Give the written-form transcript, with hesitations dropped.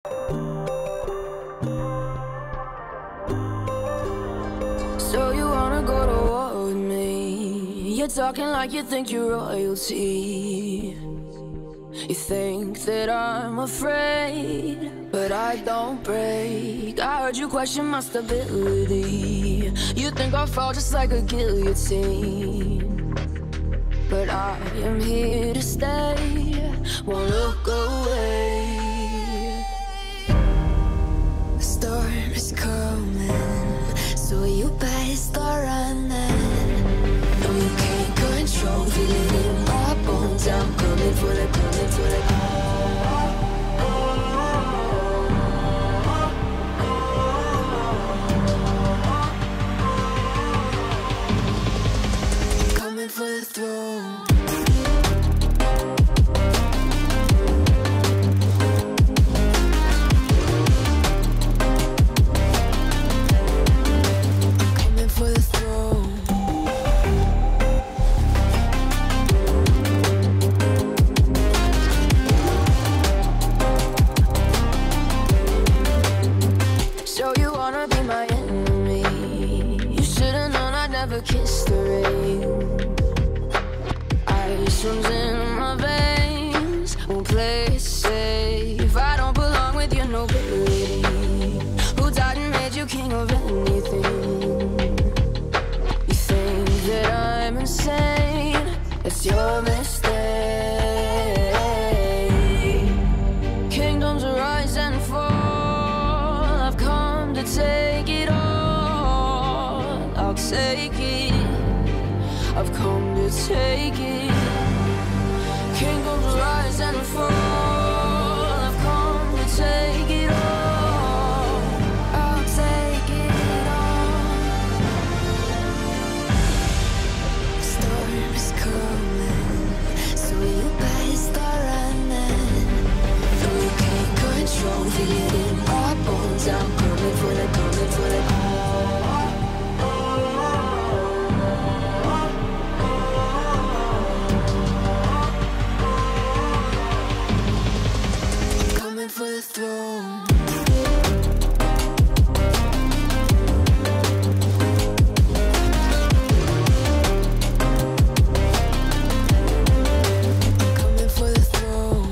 So you wanna go to war with me? You're talking like you think you're royalty. You think that I'm afraid, but I don't break. I heard you question my stability. You think I'll fall just like a guillotine, but I am here to stay, won't look away. The storm is coming, so you better start running. No, you can't control, feel it in my bones. I'm coming for the, coming for the. Coming for the throne. Kiss the rain. Ice runs in my veins, won't play it safe. I don't belong with your nobility. Who died and made you king of anything? You think that I'm insane? It's your mistake. Kingdoms rise and fall, I've come to take it all. I'll take it, I've come to take it. Kingdoms rise and fall, I've come to take it all. I'll take it all. Storm is coming, so you better start running. No, you can't control, feel it in my bones. I'm coming for the, coming for the. For the throne. Coming for the throne.